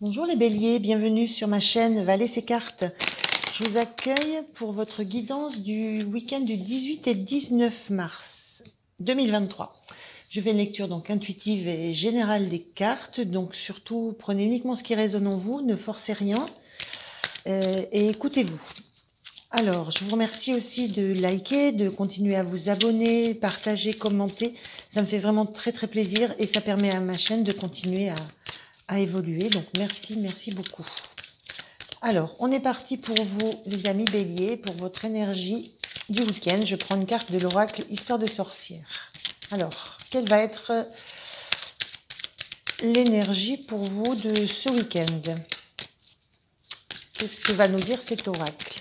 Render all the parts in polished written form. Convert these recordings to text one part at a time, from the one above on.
Bonjour les béliers, bienvenue sur ma chaîne Valer ses cartes. Je vous accueille pour votre guidance du week-end du 18 et 19 mars 2023. Je fais une lecture donc intuitive et générale des cartes, donc surtout prenez uniquement ce qui résonne en vous, ne forcez rien et écoutez-vous. Alors, je vous remercie aussi de liker, de continuer à vous abonner, partager, commenter. Ça me fait vraiment très très plaisir et ça permet à ma chaîne de continuer à évoluer. Donc merci beaucoup. Alors, on est parti pour vous, les amis béliers, pour votre énergie du week-end. Je prends une carte de l'oracle Histoire de sorcière. Alors, quelle va être l'énergie pour vous de ce week-end? Qu'est-ce que va nous dire cet oracle?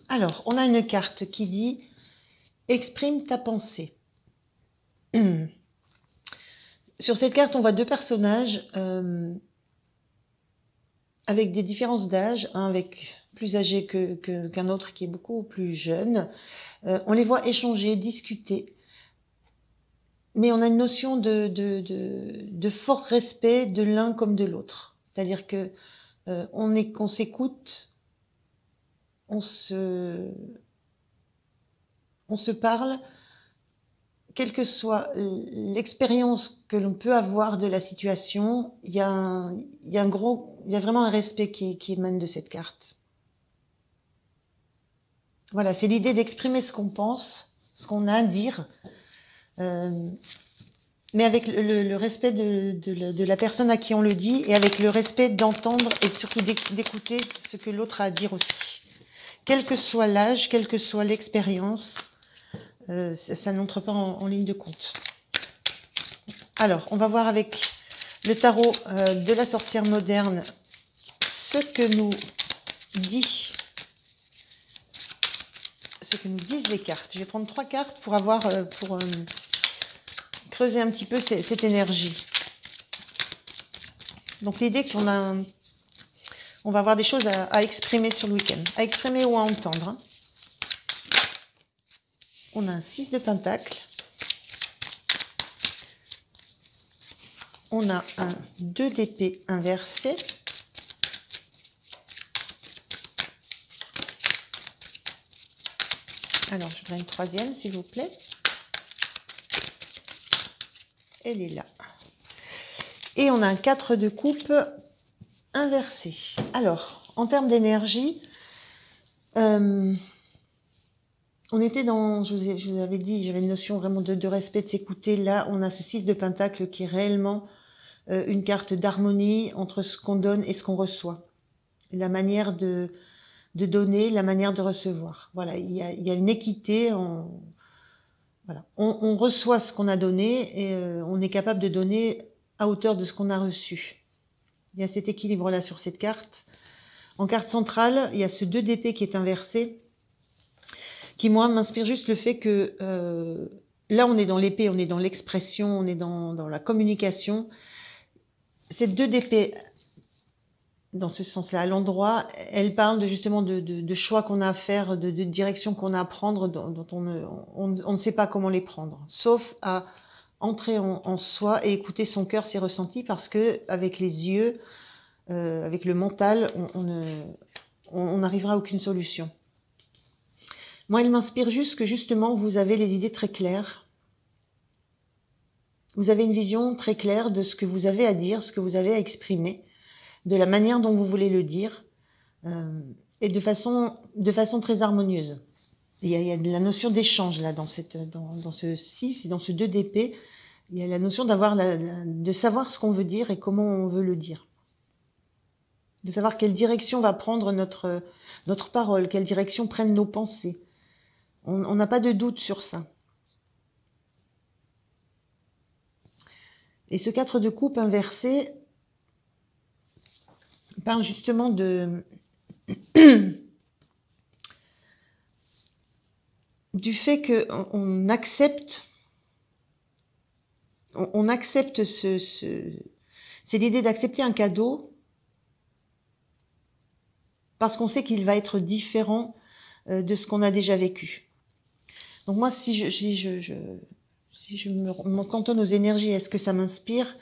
Alors, on a une carte qui dit « Exprime ta pensée ». Sur cette carte, on voit deux personnages avec des différences d'âge, un avec plus âgé qu'un autre qui est beaucoup plus jeune. On les voit échanger, discuter, mais on a une notion de fort respect de l'un comme de l'autre. C'est-à-dire que on s'écoute, on se parle, quelle que soit l'expérience que l'on peut avoir de la situation, il y a vraiment un respect qui émane de cette carte. Voilà, c'est l'idée d'exprimer ce qu'on pense, ce qu'on a à dire, mais avec le respect de la personne à qui on le dit et avec le respect d'entendre et surtout d'écouter ce que l'autre a à dire aussi. Quel que soit l'âge, quelle que soit l'expérience, ça n'entre pas en ligne de compte. Alors, on va voir avec le tarot de la sorcière moderne ce que nous disent les cartes. Je vais prendre 3 cartes pour avoir creuser un petit peu cette énergie. Donc l'idée qu'on a, on va avoir des choses à exprimer sur le week-end, à exprimer ou à entendre. Hein. On a un 6 de pentacle. On a un 2 d'épée inversé. Alors, je voudrais une troisième, s'il vous plaît. Elle est là. Et on a un 4 de coupe inversé. Alors, en termes d'énergie, on était dans, je vous avais dit, j'avais une notion vraiment de respect, de s'écouter. Là, on a ce 6 de pentacle qui est réellement une carte d'harmonie entre ce qu'on donne et ce qu'on reçoit. La manière de donner, la manière de recevoir. Voilà, il y a une équité. Voilà. On reçoit ce qu'on a donné et on est capable de donner à hauteur de ce qu'on a reçu. Il y a cet équilibre-là sur cette carte. En carte centrale, il y a ce 2 d'épée qui est inversé, qui, moi, m'inspire juste le fait que là, on est dans l'épée, on est dans l'expression, on est dans la communication. Cette 2 d'épée, dans ce sens-là, à l'endroit, elle parle justement de choix qu'on a à faire, de directions qu'on a à prendre, dont on ne sait pas comment les prendre, sauf à entrer en soi et écouter son cœur, ses ressentis, parce que avec les yeux, avec le mental, on n'arrivera à aucune solution. Moi, il m'inspire juste que justement, vous avez les idées très claires. Vous avez une vision très claire de ce que vous avez à dire, ce que vous avez à exprimer, de la manière dont vous voulez le dire, et de façon très harmonieuse. Il y a de la notion d'échange là dans ce 6 et dans ce 2 d'épée. Il y a la notion de savoir ce qu'on veut dire et comment on veut le dire. De savoir quelle direction va prendre notre parole, quelle direction prennent nos pensées. On n'a pas de doute sur ça. Et ce 4 de coupe inversé parle justement du fait qu'on accepte, on accepte c'est l'idée d'accepter un cadeau parce qu'on sait qu'il va être différent de ce qu'on a déjà vécu. Donc moi, si je me cantonne aux énergies, est-ce que ça m'inspire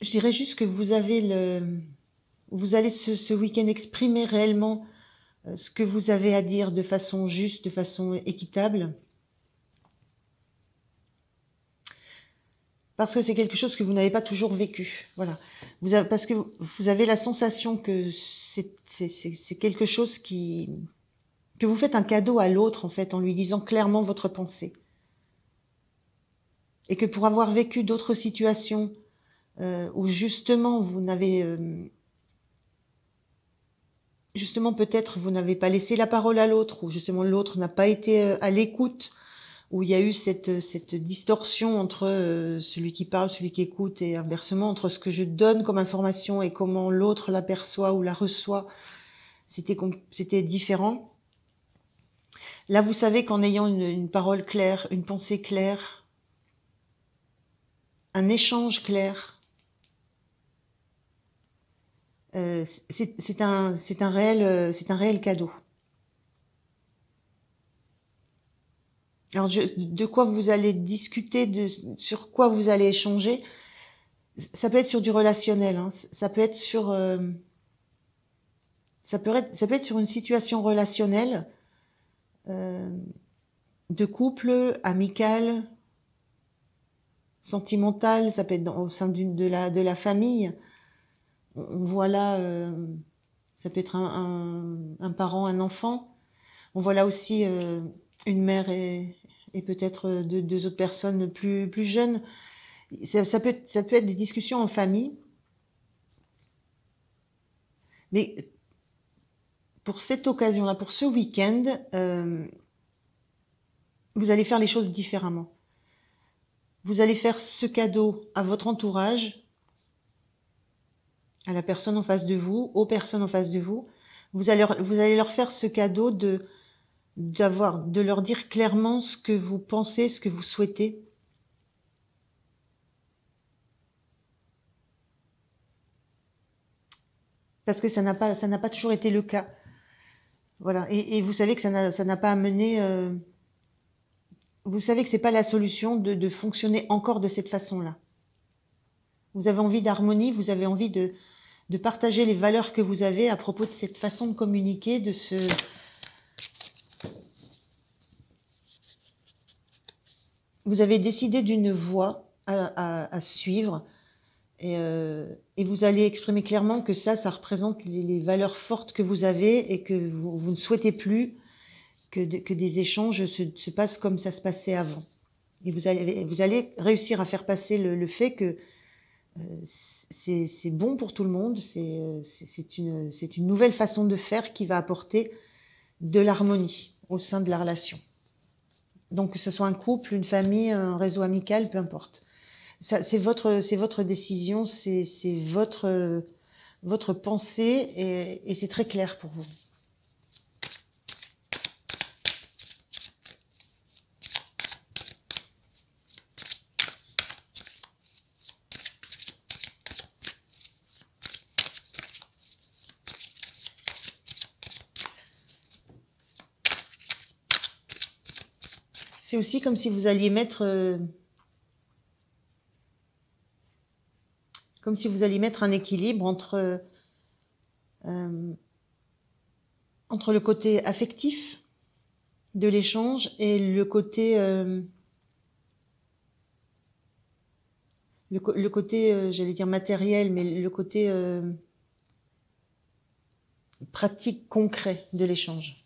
je dirais juste que vous allez ce week-end exprimer réellement ce que vous avez à dire de façon juste, de façon équitable. Parce que c'est quelque chose que vous n'avez pas toujours vécu. Voilà. Parce que vous avez la sensation que c'est quelque chose que vous faites un cadeau à l'autre, en fait, en lui disant clairement votre pensée. Et que pour avoir vécu d'autres situations où justement vous n'avez... justement, peut-être vous n'avez pas laissé la parole à l'autre, ou justement l'autre n'a pas été à l'écoute, où il y a eu cette distorsion entre celui qui parle, celui qui écoute, et inversement, entre ce que je donne comme information et comment l'autre l'aperçoit ou la reçoit, c'était différent. Là, vous savez qu'en ayant une parole claire, une pensée claire, un échange clair, c'est un réel cadeau. Alors, de quoi vous allez discuter, sur quoi vous allez échanger, ça peut être sur du relationnel, hein. Ça peut être sur, ça peut être sur une situation relationnelle, de couple, amicale, sentimentale. Ça peut être au sein de la famille. On voit là, ça peut être un parent, un enfant. On voit là aussi une mère et peut-être deux autres personnes plus jeunes. Ça peut être des discussions en famille. Mais pour cette occasion-là, pour ce week-end, vous allez faire les choses différemment. Vous allez faire ce cadeau à votre entourage, à la personne en face de vous, aux personnes en face de vous. Vous allez leur faire ce cadeau de leur dire clairement ce que vous pensez, ce que vous souhaitez. Parce que ça n'a pas toujours été le cas. Voilà. Et vous savez que ça n'a pas amené, vous savez que c'est pas la solution de fonctionner encore de cette façon-là. Vous avez envie d'harmonie, vous avez envie de partager les valeurs que vous avez à propos de cette façon de communiquer, vous avez décidé d'une voie à suivre, et vous allez exprimer clairement que ça représente les valeurs fortes que vous avez, et que vous ne souhaitez plus que des échanges se passent comme ça se passait avant. Et vous allez réussir à faire passer le fait que c'est bon pour tout le monde, c'est une nouvelle façon de faire qui va apporter de l'harmonie au sein de la relation. Donc que ce soit un couple, une famille, un réseau amical, peu importe. C'est votre décision, c'est votre pensée, et c'est très clair pour vous. C'est aussi comme si vous alliez mettre un équilibre entre le côté affectif de l'échange et le côté j'allais dire matériel, mais le côté pratique, concret de l'échange.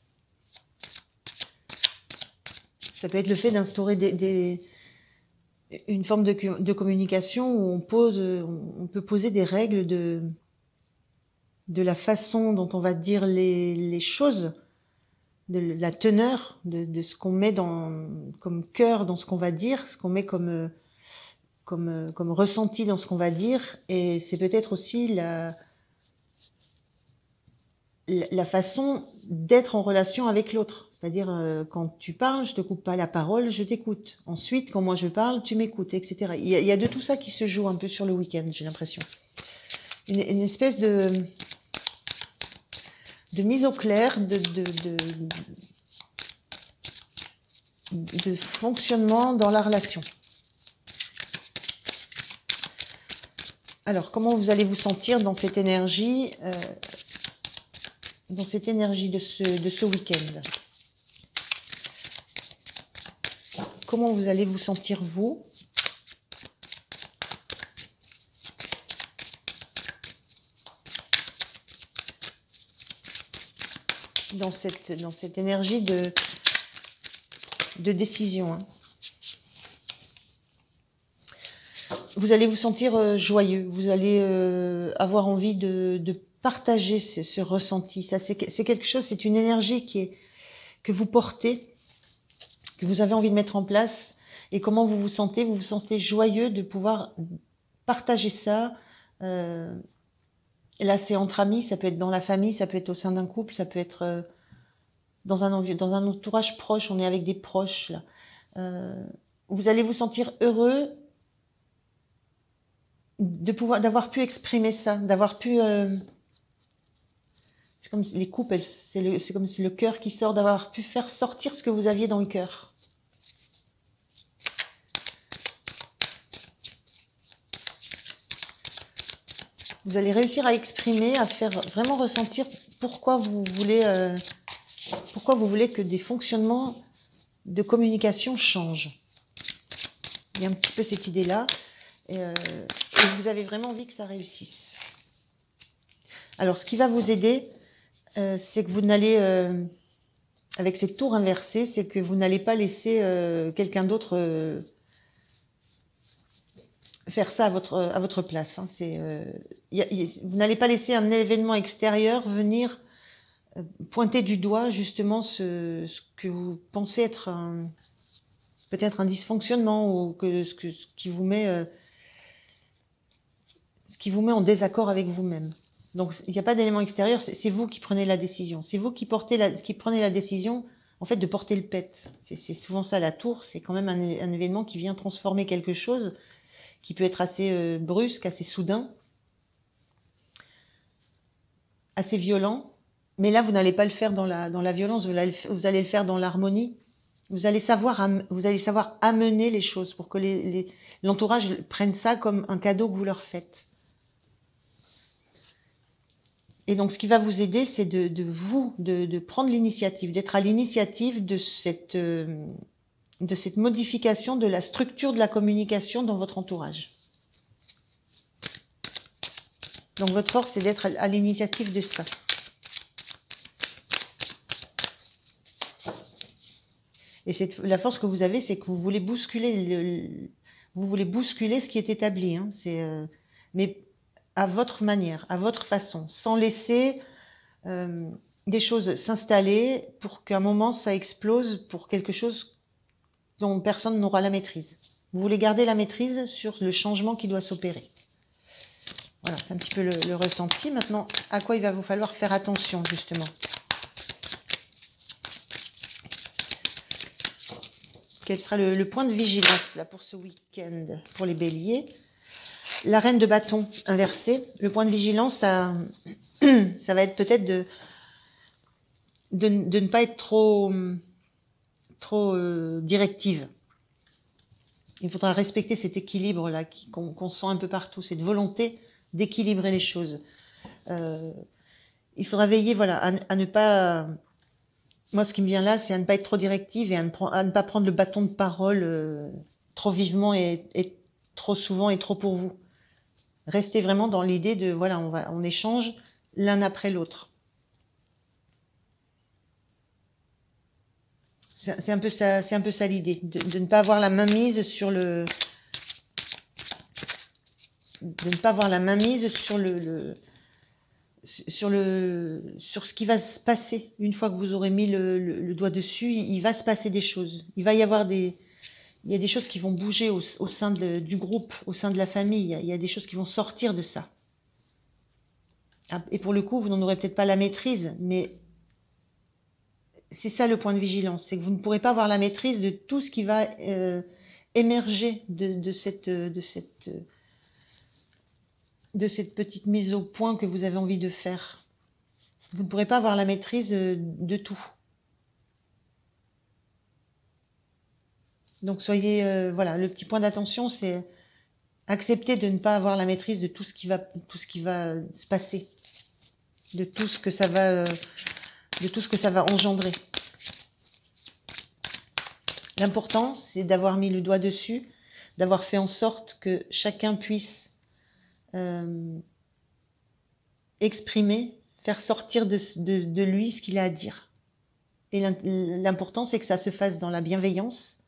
Ça peut être le fait d'instaurer une forme de communication où on peut poser des règles de la façon dont on va dire les choses, de la teneur de ce qu'on met comme cœur dans ce qu'on va dire, ce qu'on met comme ressenti dans ce qu'on va dire. Et c'est peut-être aussi la façon d'être en relation avec l'autre. C'est-à-dire, quand tu parles, je te coupe pas la parole, je t'écoute. Ensuite, quand moi je parle, tu m'écoutes, etc. Il y a de tout ça qui se joue un peu sur le week-end, j'ai l'impression. Une espèce de mise au clair, de fonctionnement dans la relation. Alors, comment vous allez vous sentir dans cette énergie de ce week-end? Comment vous allez vous sentir, vous? Dans cette énergie de décision, hein. Vous allez vous sentir joyeux, vous allez avoir envie de partager ce ressenti. Ça, c'est quelque chose, c'est une énergie que vous portez, que vous avez envie de mettre en place. Et comment vous vous sentez? Vous vous sentez joyeux de pouvoir partager ça. Là, c'est entre amis, ça peut être dans la famille, ça peut être au sein d'un couple, ça peut être dans un entourage proche, on est avec des proches. Là. Vous allez vous sentir heureux d'avoir pu exprimer ça, d'avoir pu... c'est comme les couples, c'est comme si le cœur qui sort, d'avoir pu faire sortir ce que vous aviez dans le cœur. Vous allez réussir à exprimer, à faire vraiment ressentir pourquoi vous voulez que des fonctionnements de communication changent. Il y a un petit peu cette idée-là. Et vous avez vraiment envie que ça réussisse. Alors, ce qui va vous aider, c'est que vous n'allez, avec cette tour inversée, c'est que vous n'allez pas laisser quelqu'un d'autre faire ça à votre place. Hein. Vous n'allez pas laisser un événement extérieur venir pointer du doigt justement ce que vous pensez être peut-être un dysfonctionnement ou ce qui vous met en désaccord avec vous-même. Donc, il n'y a pas d'élément extérieur, c'est vous qui prenez la décision. C'est vous qui prenez la décision, en fait, de porter le pet. C'est souvent ça, la tour, c'est quand même un événement qui vient transformer quelque chose, qui peut être assez brusque, assez soudain, assez violent. Mais là, vous n'allez pas le faire dans la violence, vous allez le faire dans l'harmonie. Vous allez savoir amener les choses pour que l'entourage prenne ça comme un cadeau que vous leur faites. Et donc, ce qui va vous aider, c'est de prendre l'initiative, d'être à l'initiative de cette modification de la structure de la communication dans votre entourage. Donc, votre force, c'est d'être à l'initiative de ça. Et la force que vous avez, c'est que vous voulez bousculer ce qui est établi. Hein. Mais à votre manière, à votre façon, sans laisser des choses s'installer pour qu'à un moment ça explose pour quelque chose dont personne n'aura la maîtrise. Vous voulez garder la maîtrise sur le changement qui doit s'opérer. Voilà, c'est un petit peu le ressenti. Maintenant, à quoi il va vous falloir faire attention, justement. Quel sera le point de vigilance là pour ce week-end, pour les béliers? La reine de bâton inversée. Le point de vigilance, ça va être peut-être de ne pas être trop directive. Il faudra respecter cet équilibre-là qu'on sent un peu partout, cette volonté d'équilibrer les choses. Il faudra veiller, voilà, à ne pas... Moi, ce qui me vient là, c'est à ne pas être trop directive et à ne pas prendre le bâton de parole trop vivement et trop souvent et trop pour vous. Restez vraiment dans l'idée de, voilà, on échange l'un après l'autre. C'est un peu ça l'idée, de ne pas avoir la main mise sur sur ce qui va se passer. Une fois que vous aurez mis le doigt dessus, il va se passer des choses. Il y a des choses qui vont bouger au sein du groupe, au sein de la famille. Il y a des choses qui vont sortir de ça. Et pour le coup, vous n'en aurez peut-être pas la maîtrise, mais c'est ça le point de vigilance. C'est que vous ne pourrez pas avoir la maîtrise de tout ce qui va émerger de cette petite mise au point que vous avez envie de faire. Vous ne pourrez pas avoir la maîtrise de tout. Donc soyez, voilà, le petit point d'attention, c'est Accepter de ne pas avoir la maîtrise de tout ce qui va se passer, de tout ce que ça va engendrer. L'important, c'est d'avoir mis le doigt dessus, d'avoir fait en sorte que chacun puisse exprimer, faire sortir de lui ce qu'il a à dire. Et l'important, c'est que ça se fasse dans la bienveillance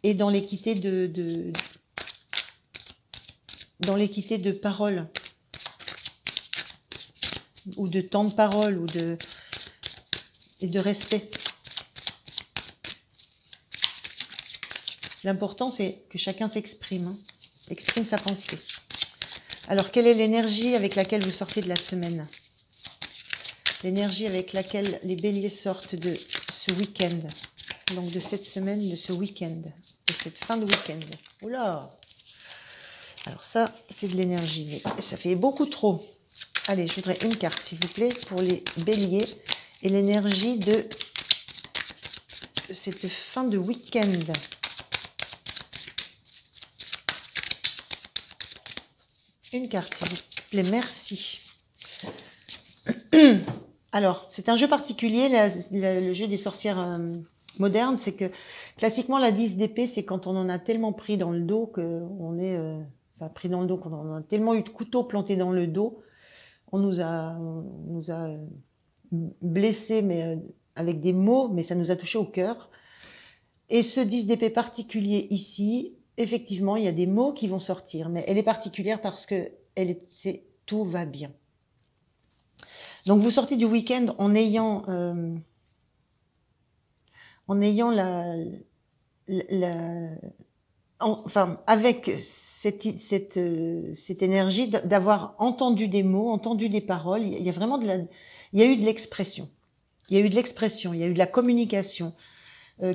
et dans l'équité dans l'équité de parole, ou de temps de parole, et de respect. L'important, c'est que chacun s'exprime, hein, exprime sa pensée. Alors, quelle est l'énergie avec laquelle vous sortez de la semaine? L'énergie avec laquelle les béliers sortent de ce week-end, donc de cette semaine, de ce week-end, de cette fin de week-end. Oula! Alors ça, c'est de l'énergie, mais ça fait beaucoup trop. Allez, je voudrais une carte, s'il vous plaît, pour les béliers et l'énergie de cette fin de week-end. Une carte, s'il vous plaît, merci. Alors, c'est un jeu particulier, le jeu des sorcières modernes, c'est que classiquement, la 10 d'épée, c'est quand on en a tellement pris dans le dos qu'on est... Enfin, pris dans le dos, quand on a tellement eu de couteaux plantés dans le dos, on nous a blessés, mais avec des mots, mais ça nous a touché au cœur. Et ce 10 d'épée particulier ici, effectivement, il y a des mots qui vont sortir, mais elle est particulière parce que c'est tout va bien. Donc vous sortez du week-end en ayant avec cette énergie d'avoir entendu des mots, entendu des paroles. Il y a vraiment il y a eu de l'expression. Il y a eu de l'expression, il y a eu de la communication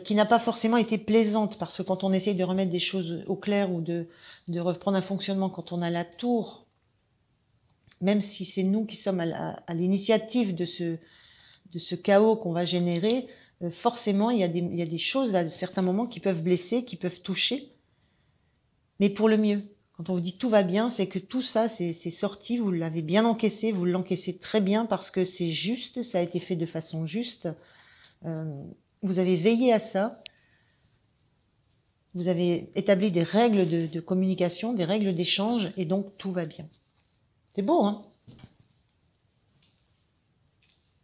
qui n'a pas forcément été plaisante, parce que quand on essaye de remettre des choses au clair ou de reprendre un fonctionnement, quand on a la tour, même si c'est nous qui sommes à l'initiative de ce chaos qu'on va générer, forcément il y a des choses à certains moments qui peuvent blesser, qui peuvent toucher, mais pour le mieux. Quand on vous dit tout va bien, c'est que tout ça, c'est sorti, vous l'avez bien encaissé, vous l'encaissez très bien parce que c'est juste, ça a été fait de façon juste. Vous avez veillé à ça. Vous avez établi des règles de communication, des règles d'échange, et donc tout va bien. C'est beau, hein?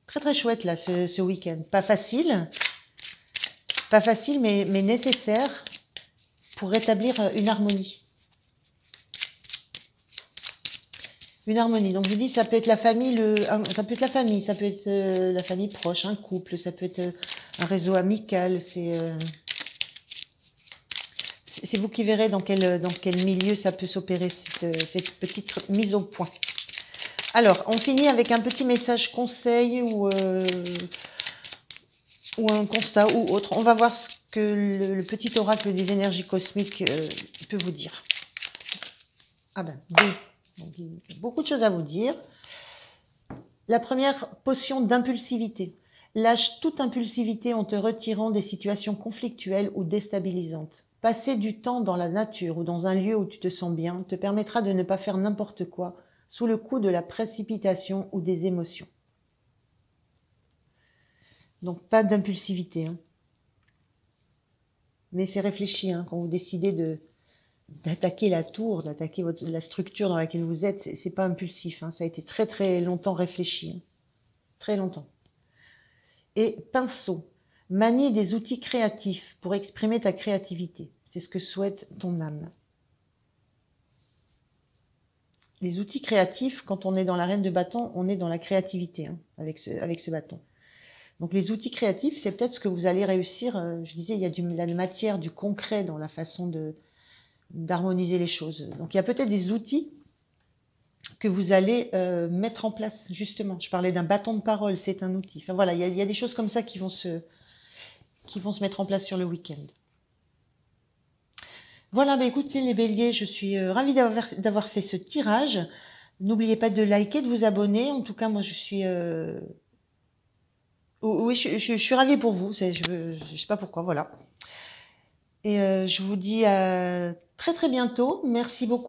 Très très chouette là, ce week-end. Pas facile, mais nécessaire pour rétablir une harmonie. Une harmonie. Donc je vous dis, ça peut être la famille, ça peut être la famille, ça peut être la famille proche, un couple, ça peut être un réseau amical. C'est vous qui verrez dans quel milieu ça peut s'opérer, cette petite mise au point. Alors, on finit avec un petit message conseil ou un constat ou autre. On va voir ce que le petit oracle des énergies cosmiques peut vous dire. Ah ben, deux. Donc, il y a beaucoup de choses à vous dire. La première, potion d'impulsivité. Lâche toute impulsivité en te retirant des situations conflictuelles ou déstabilisantes. Passer du temps dans la nature ou dans un lieu où tu te sens bien te permettra de ne pas faire n'importe quoi sous le coup de la précipitation ou des émotions. Donc pas d'impulsivité. Hein. Mais c'est réfléchi hein, quand vous décidez d'attaquer la tour, d'attaquer la structure dans laquelle vous êtes, c'est pas impulsif. Hein. Ça a été très très longtemps réfléchi. Hein. Très longtemps. Et pinceau. Manie des outils créatifs pour exprimer ta créativité. C'est ce que souhaite ton âme. Les outils créatifs, quand on est dans la reine de bâton, on est dans la créativité hein, avec ce bâton. Donc les outils créatifs, c'est peut-être ce que vous allez réussir. Je disais, il y a de la matière, du concret dans la façon d'harmoniser les choses. Donc il y a peut-être des outils que vous allez mettre en place, justement. Je parlais d'un bâton de parole, c'est un outil. Enfin voilà, il y a des choses comme ça qui vont se mettre en place sur le week-end. Voilà, bah écoutez les béliers, je suis ravie d'avoir fait ce tirage. N'oubliez pas de liker, de vous abonner. En tout cas, moi je suis... Oui, je suis ravie pour vous, je sais pas pourquoi, voilà. Et je vous dis à très très bientôt. Merci beaucoup.